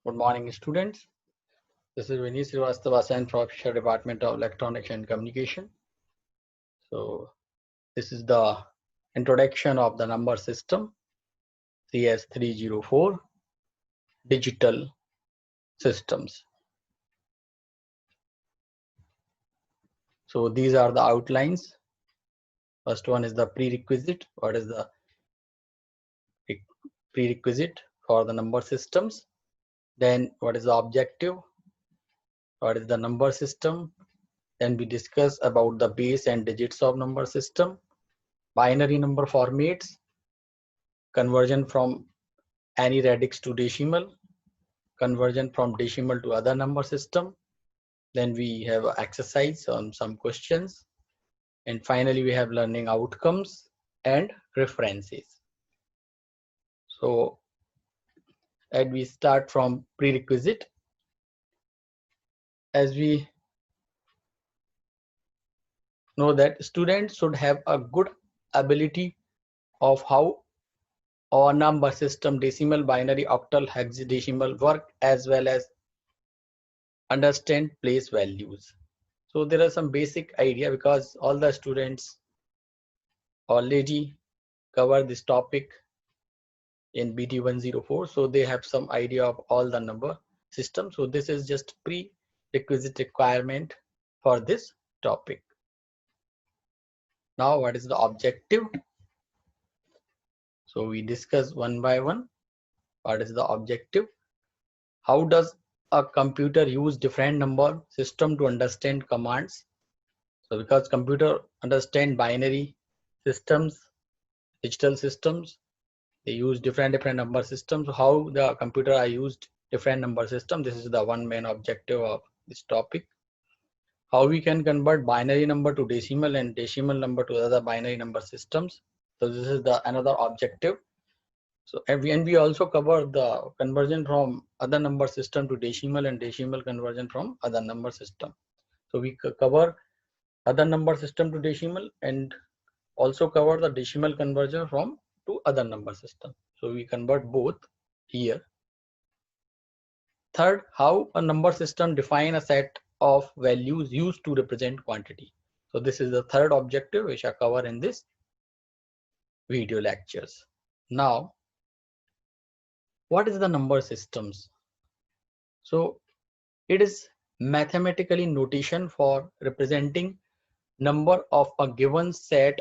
Good morning, students. This is Vineet Srivastava, Science Professor, Department of Electronics and Communication. So, this is the introduction of the number system CS304 digital systems. So, these are the outlines. First one is the prerequisite. What is the prerequisite for the number systems? Then, what is the objective? What is the number system? Then we discuss about the base and digits of number system, binary number formats, conversion from any radix to decimal, conversion from decimal to other number system. Then we have exercise on some questions. And finally, we have learning outcomes and references. So, and we start from prerequisite. As we know that students should have a good ability of how our number system, decimal, binary, octal, hexadecimal work, as well as understand place values. So there are some basic idea because all the students already cover this topic in BT 104, so they have some idea of all the number system. So this is just prerequisite requirement for this topic. Now, what is the objective? So we discuss one by one. What is the objective? How does a computer use different number system to understand commands? So because computer understand binary systems, digital systems, they use different number systems. How the computer are used different number system? This is the one main objective of this topic. How we can convert binary number to decimal and decimal number to other binary number systems. So this is the another objective. So and we also cover the conversion from other number system to decimal and decimal conversion from other number system. So we cover other number system to decimal and also cover the decimal conversion from to other number system. So we convert both here. Third, how a number system define a set of values used to represent quantity. So this is the third objective which I cover in this video lectures. Now, what is the number systems? So it is mathematically notation for representing number of a given set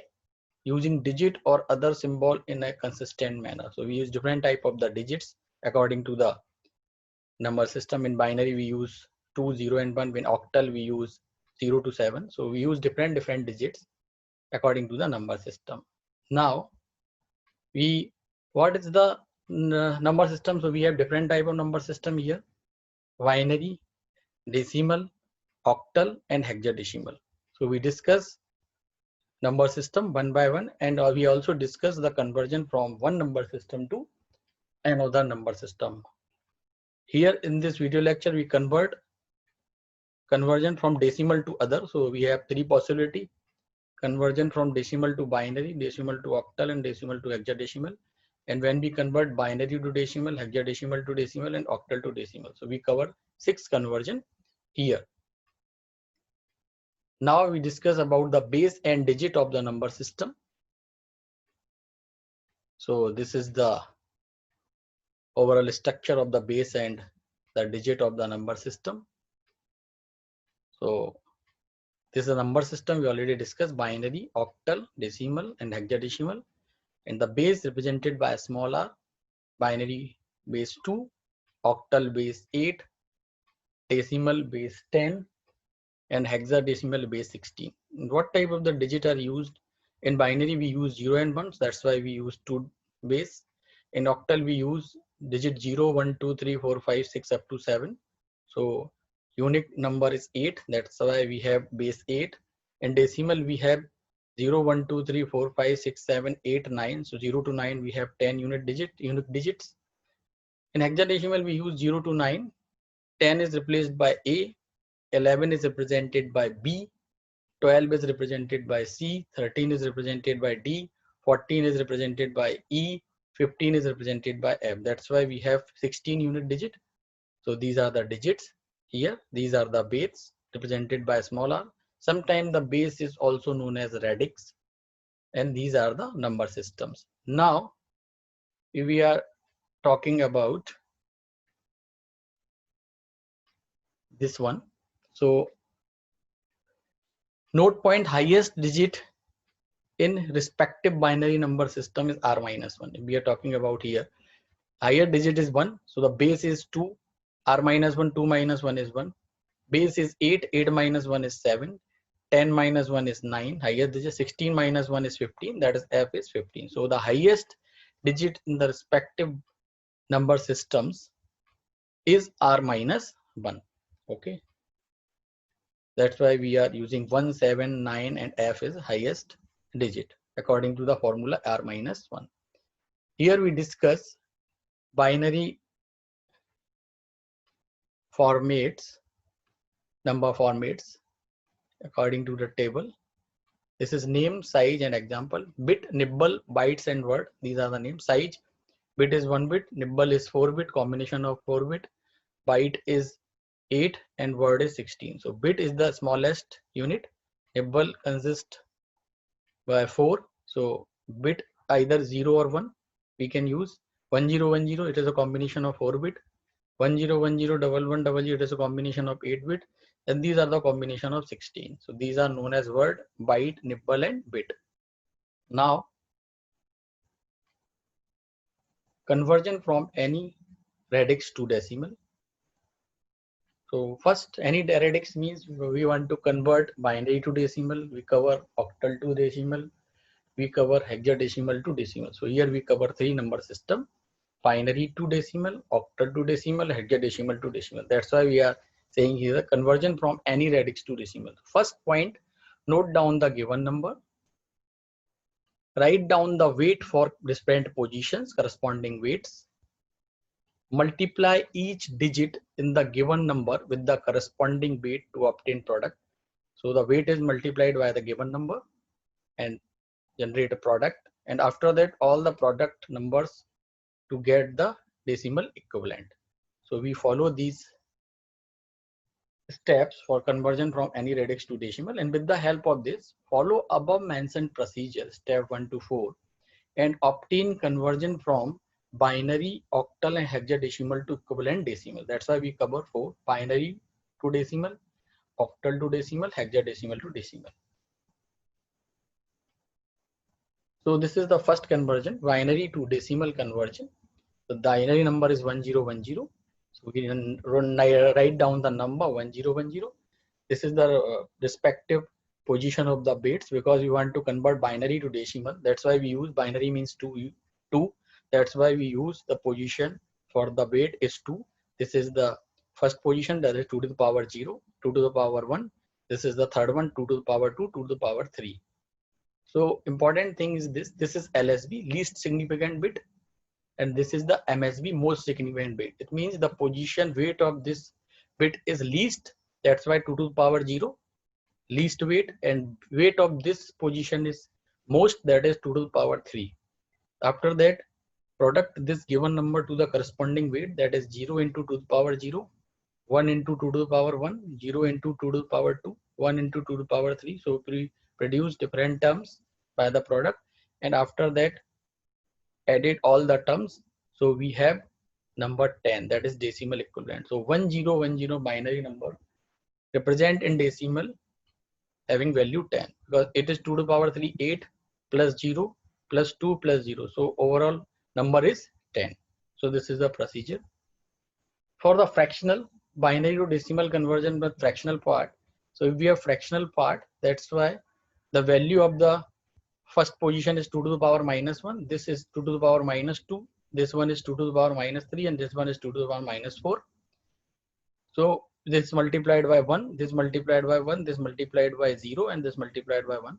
using digit or other symbol in a consistent manner. So we use different type of the digits according to the number system. In binary we use 2, 0 and 1. In octal we use 0 to 7. So we use different digits according to the number system. Now what is the number system? So we have different type of number system here: binary, decimal, octal and hexadecimal. So we discuss number system one by one, and we also discuss the conversion from one number system to another number system. Here in this video lecture we conversion from decimal to other. So we have three possibility: conversion from decimal to binary, decimal to octal and decimal to hexadecimal. And when we convert binary to decimal, hexadecimal to decimal and octal to decimal, so we cover 6 conversion here. Now we discuss about the base and digit of the number system. So this is the overall structure of the base and the digit of the number system. So this is a number system we already discussed: binary, octal, decimal and hexadecimal. And the base represented by a small r, binary base 2, octal base 8, decimal base 10 and hexadecimal base 16. What type of the digit are used? In binary we use 0 and 1, so that's why we use 2 base. In octal we use digit 0, 1, 2, 3, 4, 5, 6 up to 7. So unique number is 8, that's why we have base 8. In decimal we have 0, 1, 2, 3, 4, 5, 6, 7, 8, 9. So 0 to 9 we have 10 unique digits. In hexadecimal we use 0 to 9. 10 is replaced by A, 11 is represented by B, 12 is represented by C, 13 is represented by D, 14 is represented by E, 15 is represented by F. That's why we have 16 unit digit. So these are the digits here. These are the base represented by small r. Sometimes the base is also known as radix, and these are the number systems. Now we are talking about this one. So note point, highest digit in respective binary number system is r minus 1. We are talking about here higher digit is 1, so the base is 2, r minus 1, 2 minus 1 is 1, base is 8, 8 minus 1 is 7, 10 minus 1 is 9, highest digit 16 minus 1 is 15, that is f is 15. So the highest digit in the respective number systems is r minus 1. Okay, that's why we are using 1, 7, 9 and f is highest digit according to the formula r minus 1. Here we discuss binary formats, number formats according to the table. This is name, size and example. Bit, nibble, bytes and word. These are the names. Size, bit is 1 bit, nibble is 4 bit, combination of 4 bit, byte is 8 and word is 16. So bit is the smallest unit. Nibble consists by 4. So bit either 0 or 1. We can use 1010. It is a combination of 4 bit. 10101100, it is a combination of 8 bit, and these are the combination of 16. So these are known as word, byte, nibble and bit. Now conversion from any radix to decimal. So first, any radix means we want to convert binary to decimal. We cover octal to decimal, we cover hexadecimal to decimal. So here we cover 3 number system: binary to decimal, octal to decimal, hexadecimal to decimal. That's why we are saying here conversion from any radix to decimal. First point, note down the given number, write down the weight for different positions, corresponding weights, multiply each digit in the given number with the corresponding weight to obtain product. So the weight is multiplied by the given number and generate a product, and after that all the product numbers to get the decimal equivalent. So we follow these steps for conversion from any radix to decimal, and with the help of this follow above mentioned procedure step 1 to 4 and obtain conversion from binary, octal and hexadecimal to equivalent decimal. That's why we cover 4: binary to decimal, octal to decimal, hexadecimal to decimal. So this is the first conversion, binary to decimal conversion. The binary number is 1010. So we can write down the number 1010. This is the respective position of the bits, because we want to convert binary to decimal. That's why we use binary means 2. That's why we use the position for the bit is 2. This is the first position, that is 2 to the power 0, 2 to the power 1. This is the third one, 2 to the power 2, 2 to the power 3. So important thing is this is LSB, least significant bit, and this is the MSB, most significant bit. It means the position weight of this bit is least. That's why 2 to the power 0, least weight, and weight of this position is most, that is 2 to the power 3. After that, product this given number to the corresponding weight, that is 0 into 2 to the power 0, 1 into 2 to the power 1, 0 into 2 to the power 2, 1 into 2 to the power 3. So we produce different terms by the product, and after that edit all the terms. So we have number 10, that is decimal equivalent. So 1010 binary number represent in decimal having value 10, because it is 2 to the power 3, 8 plus 0 plus 2 plus 0. So overall number is 10. So this is the procedure. For the fractional, binary to decimal conversion with fractional part. So if we have fractional part, that's why the value of the first position is 2 to the power minus 1. This is 2 to the power minus 2. This one is 2 to the power minus 3, and this one is 2 to the power minus 4. So this multiplied by 1, this multiplied by 1, this multiplied by 0, and this multiplied by 1.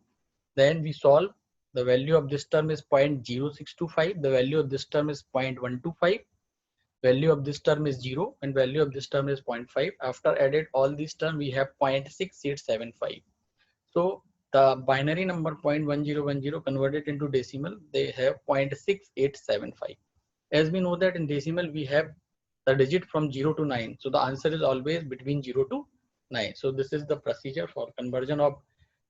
Then we solve. The value of this term is 0.0625. The value of this term is 0.125. Value of this term is 0, and value of this term is 0.5. After added all these terms, we have 0.6875. So the binary number 0.1010 converted into decimal, they have 0.6875. As we know that in decimal we have the digit from 0 to 9. So the answer is always between 0 to 9. So this is the procedure for conversion of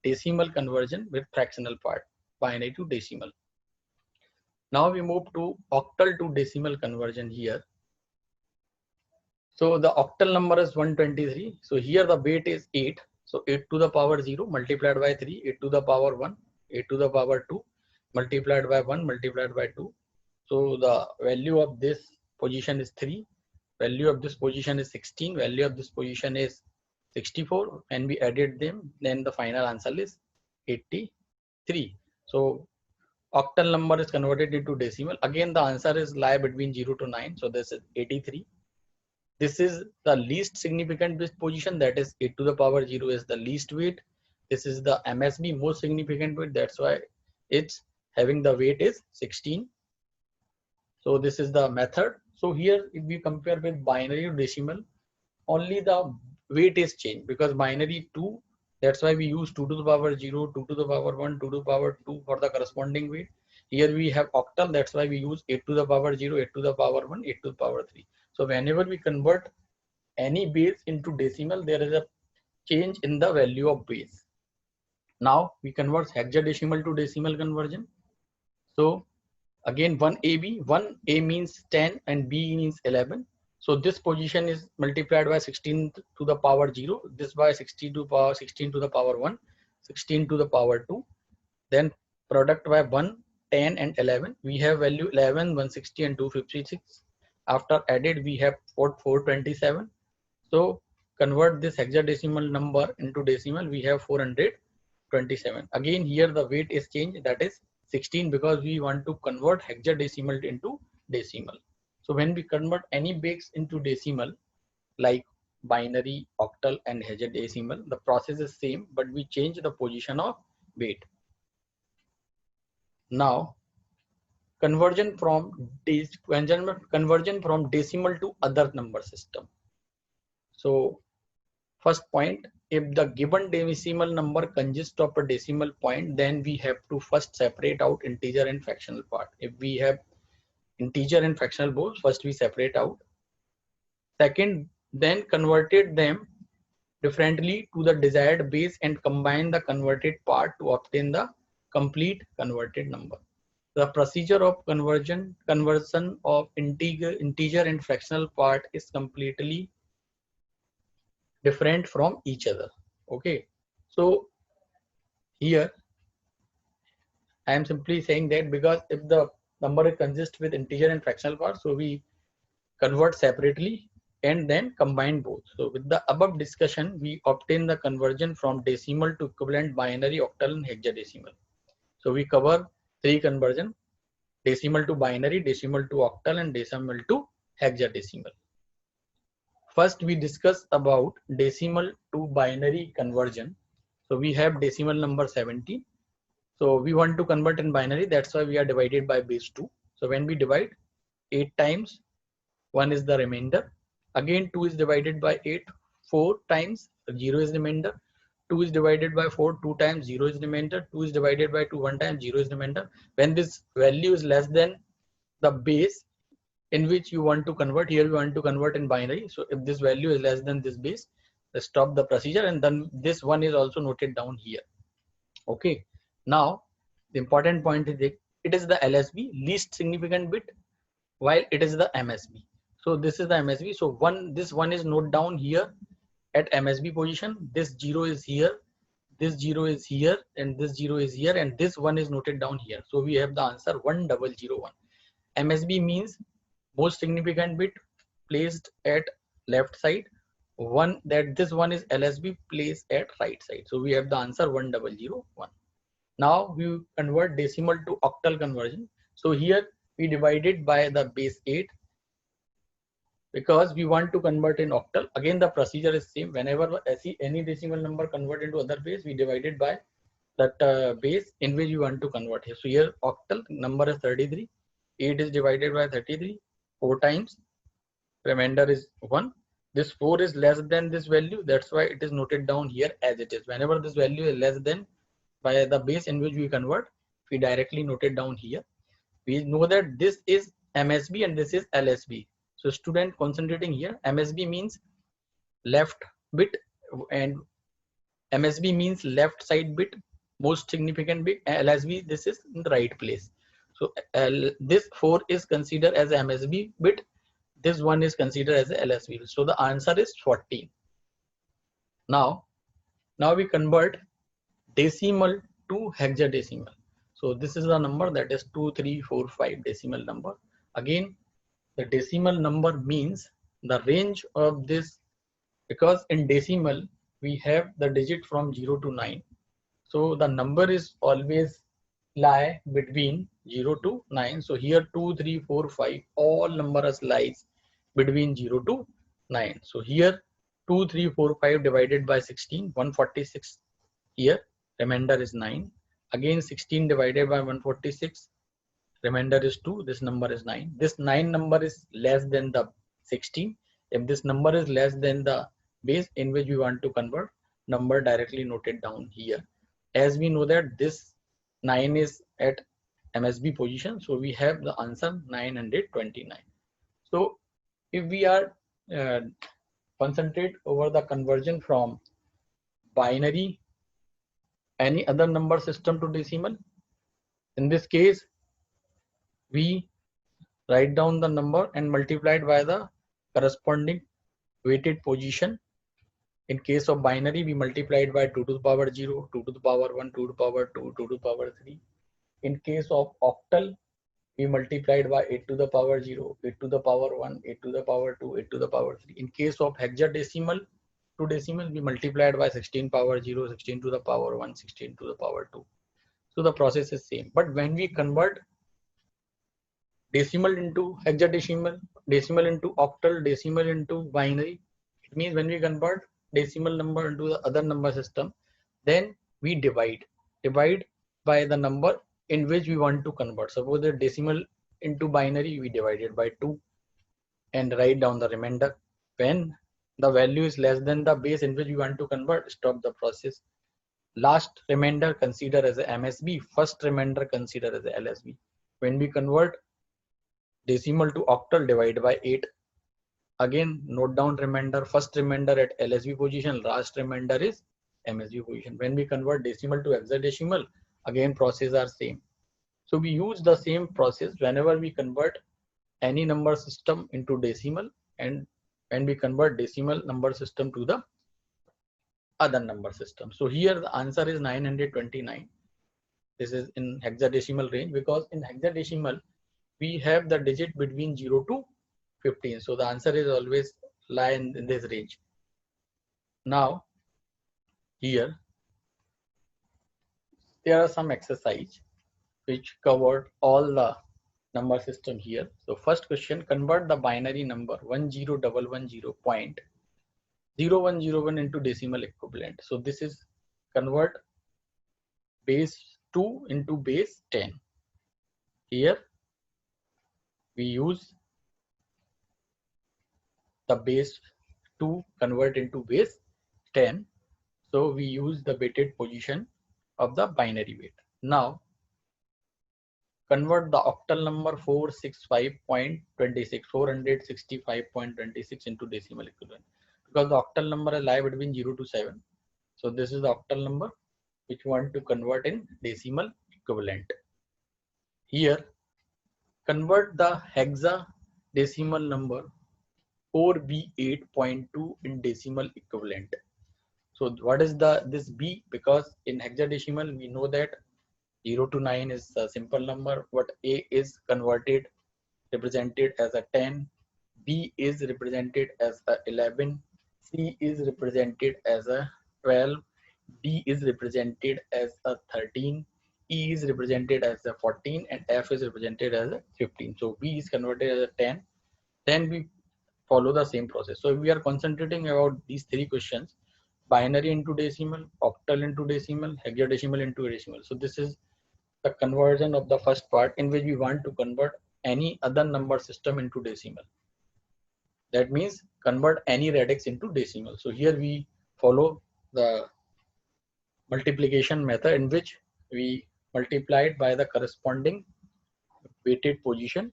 decimal conversion with fractional part, binary to decimal. Now we move to octal to decimal conversion here. So the octal number is 123. So here the weight is 8. So 8 to the power 0 multiplied by 3, 8 to the power 1, 8 to the power 2 multiplied by 1 multiplied by 2. So the value of this position is 3. Value of this position is 16. Value of this position is 64. And we added them, then the final answer is 83. So octal number is converted into decimal. Again, the answer is lie between 0 to 9. So this is 83. This is the least significant bit position, that is 8 to the power 0 is the least weight. This is the MSB, most significant bit, that's why it's having the weight is 16. So this is the method. So here if we compare with binary to decimal, only the weight is changed, because binary 2, that's why we use 2 to the power 0, 2 to the power 1, 2 to the power 2 for the corresponding weight. Here we have octal, that's why we use 8 to the power 0, 8 to the power 1, 8 to the power 3. So whenever we convert any base into decimal, there is a change in the value of base. Now we convert hexadecimal to decimal conversion. So again 1AB, 1A means 10 and B means 11. So this position is multiplied by 16 to the power 0, this by 16 to power 16 to the power 1, 16 to the power 2. Then product by 1, 10 and 11. We have value 11, 160 and 256. After added we have 427. So convert this hexadecimal number into decimal, we have 427. Again here the weight is changed, that is 16, because we want to convert hexadecimal into decimal. So when we convert any base into decimal, like binary, octal and hexadecimal, the process is same, but we change the position of weight. Now conversion from decimal to other number system. So first point, if the given decimal number consists of a decimal point, then we have to first separate out integer and fractional part. If we have integer and fractional both, first we separate out. Second, then converted them differently to the desired base and combine the converted part to obtain the complete converted number. The procedure of conversion of integer and fractional part is completely different from each other. Okay, so here I am simply saying that because if the number consists with integer and fractional part, so we convert separately and then combine both. So with the above discussion, we obtain the conversion from decimal to equivalent binary, octal and hexadecimal. So we cover three conversion: decimal to binary, decimal to octal and decimal to hexadecimal. First, we discuss about decimal to binary conversion. So we have decimal number 70. So we want to convert in binary. That's why we are divided by base 2. So when we divide 8 times, 1 is the remainder. Again 2 is divided by 8 4 times, 0 is remainder. 2 is divided by 4 2 times, 0 is remainder. 2 is divided by 2 1 time, 0 is remainder. When this value is less than the base in which you want to convert, here we want to convert in binary. So if this value is less than this base, stop the procedure, and then this one is also noted down here. Okay, now the important point is it is the LSB, least significant bit, while it is the MSB. So this is the MSB. So this one is noted down here at MSB position. This 0 is here, this 0 is here, and this 0 is here, and this one is noted down here. So we have the answer 1001. MSB means most significant bit placed at left side. This one is LSB placed at right side. So we have the answer 1001. Now we convert decimal to octal conversion. So here we divide it by the base 8 because we want to convert in octal. Again the procedure is same. Whenever any decimal number convert into other base, we divide it by that base in which we want to convert here. So here octal number is 33. 8 is divided by 33 4 times, remainder is 1. This 4 is less than this value, that's why it is noted down here as it is. Whenever this value is less than by the base in which we convert, we directly note it down here. We know that this is MSB and this is LSB. So student concentrating here, MSB means left bit and MSB means left side bit, most significant bit. LSB, this is in the right place. So this 4 is considered as MSB bit. This one is considered as a LSB. So the answer is 14. Now we convert decimal to hexadecimal. So this is the number that is 2, 3, 4, 5 decimal number. Again, the decimal number means the range of this, because in decimal we have the digit from 0 to 9. So the number is always lie between 0 to 9. So here 2, 3, 4, 5 all numbers lies between 0 to 9. So here 2, 3, 4, 5 divided by 16, 146 here, remainder is 9. Again 16 divided by 146, remainder is 2, this number is 9. This 9 number is less than the 16. If this number is less than the base in which we want to convert, number directly noted down here. As we know that this 9 is at MSB position, so we have the answer 929. So if we are concentrate over the conversion from binary any other number system to decimal, in this case we write down the number and multiply it by the corresponding weighted position. In case of binary, we multiply it by 2 to the power 0, 2 to the power 1, 2 to the power 2, 2 to the power 3. In case of octal, we multiply it by 8 to the power 0, 8 to the power 1, 8 to the power 2, 8 to the power 3. In case of hexadecimal to decimal, we multiply it by 16 power 0, 16 to the power 1, 16 to the power 2. So the process is same. But when we convert decimal into hexadecimal, decimal into octal, decimal into binary, it means when we convert decimal number into the other number system, then we divide by the number in which we want to convert. Suppose the decimal into binary, we divide it by 2 and write down the remainder. When the value is less than the base in which we want to convert, stop the process. Last remainder consider as a MSB, first remainder consider as a LSB. When we convert decimal to octal, divide by 8. Again, note down remainder, first remainder at LSB position, last remainder is MSB position. When we convert decimal to hexadecimal, again process are same. So we use the same process whenever we convert any number system into decimal, and when we convert decimal number system to the other number system. So here the answer is 929. This is in hexadecimal range, because in hexadecimal we have the digit between 0 to 15. So the answer is always lie in this range. Now here there are some exercise which covered all the number system here. So first question, convert the binary number 10110.0101 into decimal equivalent. So this is convert base 2 into base 10. Here we use the base 2 convert into base 10. So we use the weighted position of the binary weight. Now convert the octal number 465.26 into decimal equivalent, because the octal number lie between 0 to 7. So this is the octal number which we want to convert in decimal equivalent. Here convert the hexadecimal number 4B8.2 in decimal equivalent. So what is this B? Because in hexadecimal we know that 0 to 9 is a simple number, but A is converted, represented as a 10, B is represented as a 11, C is represented as a 12, D is represented as a 13, E is represented as a 14, and F is represented as a 15. So B is converted as a 10. Then we follow the same process. So we are concentrating about these three questions: binary into decimal, octal into decimal, hexadecimal into decimal. So this is the conversion of the first part, in which we want to convert any other number system into decimal. That means convert any radix into decimal. So here we follow the multiplication method, in which we multiply it by the corresponding weighted position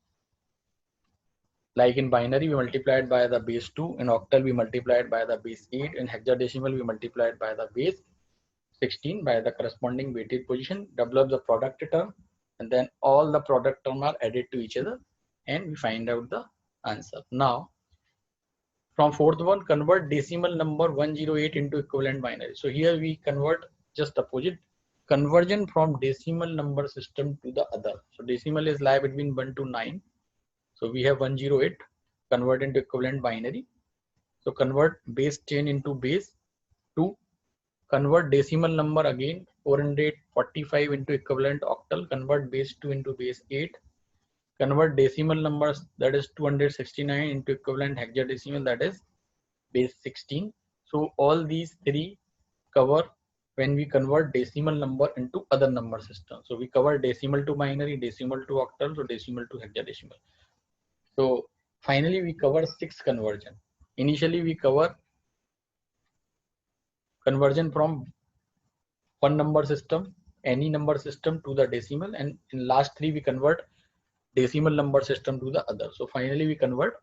Like in binary, we multiply it by the base 2. In octal, we multiply it by the base 8. In hexadecimal, we multiply it by the base 16 by the corresponding weighted position, develop the product term, and then all the product term are added to each other, and we find out the answer. Now, from fourth one, convert decimal number 108 into equivalent binary. So here we convert just opposite, conversion from decimal number system to the other. So decimal is lie between 1 to 9. So we have 108, convert into equivalent binary. So convert base 10 into base 2. Convert decimal number again 445 into equivalent octal. Convert base 2 into base 8. Convert decimal numbers, that is 269, into equivalent hexadecimal, that is base 16. So all these three cover when we convert decimal number into other number system. So we cover decimal to binary, decimal to octal, so decimal to hexadecimal. So finally we cover 6 conversion. Initially we cover conversion from one number system, any number system, to the decimal, and in last 3 we convert decimal number system to the other. So finally we convert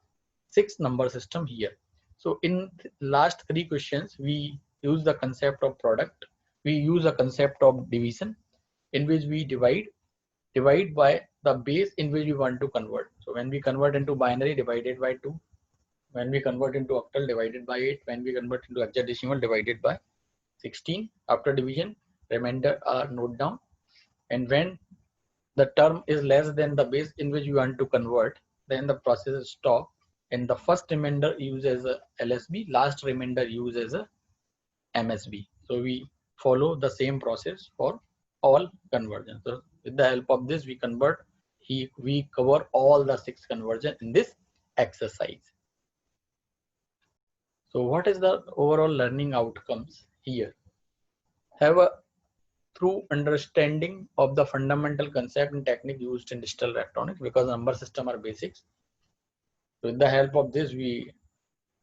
6 number system here. So in last 3 questions we use the concept of product, we use a concept of division, in which we divide by the base in which we want to convert. So when we convert into binary, divided by 2. When we convert into octal, divided by 8. When we convert into hexadecimal, divided by 16. After division, remainder are note down, and when the term is less than the base in which you want to convert, then the process is stopped, and the first remainder used as a LSB, last remainder used as a MSB. So we follow the same process for all conversions. So with the help of this, we convert, we cover all the 6 conversion in this exercise. So what is the overall learning outcomes here? Have a through understanding of the fundamental concept and technique used in digital electronics, because number system are basics. With the help of this, we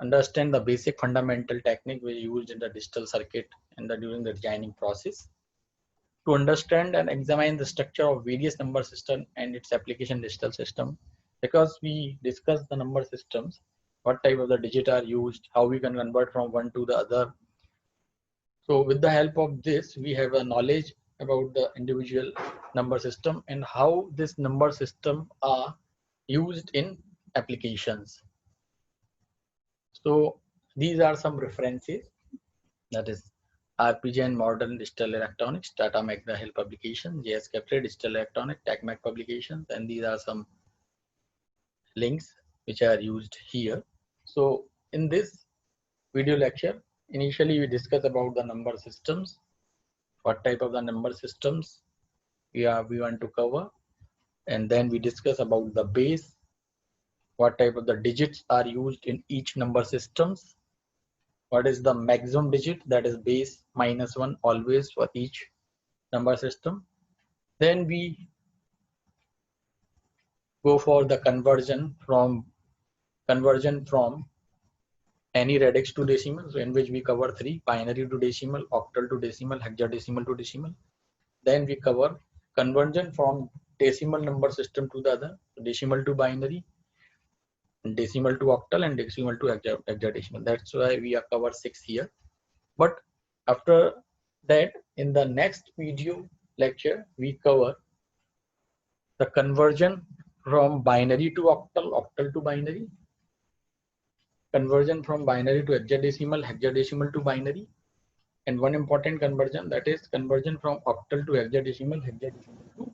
understand the basic fundamental technique we used in the digital circuit and during the designing process. To understand and examine the structure of various number system and its application digital system, because we discuss the number systems, what type of the digit are used, how we can convert from one to the other. So with the help of this, we have a knowledge about the individual number system and how this number system are used in applications. So these are some references, that is RPG and Modern Digital Electronics, Tata McGraw-Hill publication, JS Kepler Digital Electronics, TechMac publications, and these are some links which are used here. So in this video lecture, initially we discuss about the number systems, what type of the number systems we want to cover, and then we discuss about the base, what type of the digits are used in each number systems, what is the maximum digit, that is base -1 always for each number system. Then we go for the conversion from any radix to decimal, so in which we cover 3: binary to decimal, octal to decimal, hexadecimal to decimal. Then we cover conversion from decimal number system to the other, decimal to binary, decimal to octal, and decimal to hexadecimal. That's why we are cover 6 here. But after that, in the next video lecture, we cover the conversion from binary to octal, octal to binary, conversion from binary to hexadecimal, hexadecimal to binary, and one important conversion, that is conversion from octal to hexadecimal, hexadecimal to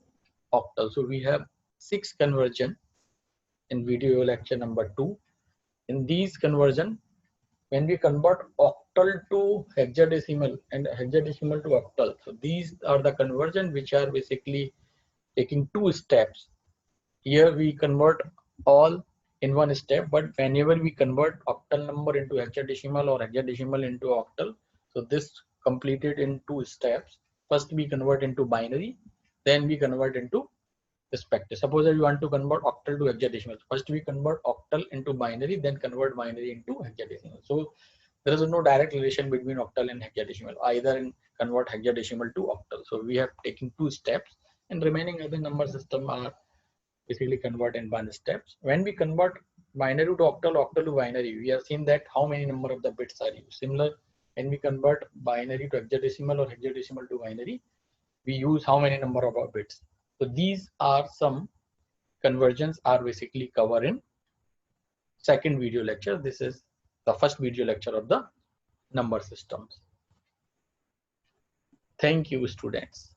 octal. So we have 6 conversion in video lecture number 2. In these conversion, when we convert octal to hexadecimal and hexadecimal to octal, so these are the conversion which are basically taking 2 steps. Here we convert all in one step, but whenever we convert octal number into hexadecimal or hexadecimal into octal, so this completed in 2 steps. First we convert into binary, then we convert into respective. Suppose that we want to convert octal to hexadecimal. First we convert octal into binary, then convert binary into hexadecimal. So there is no direct relation between octal and hexadecimal, either in convert hexadecimal to octal. So we have taken 2 steps, and remaining other number system are basically convert in 1 steps. When we convert binary to octal, octal to binary, we have seen that how many number of the bits are used. Similar, when we convert binary to hexadecimal or hexadecimal to binary, we use how many number of our bits. So these are some conversions are basically covered in second video lecture. This is the first video lecture of the number systems. Thank you, students.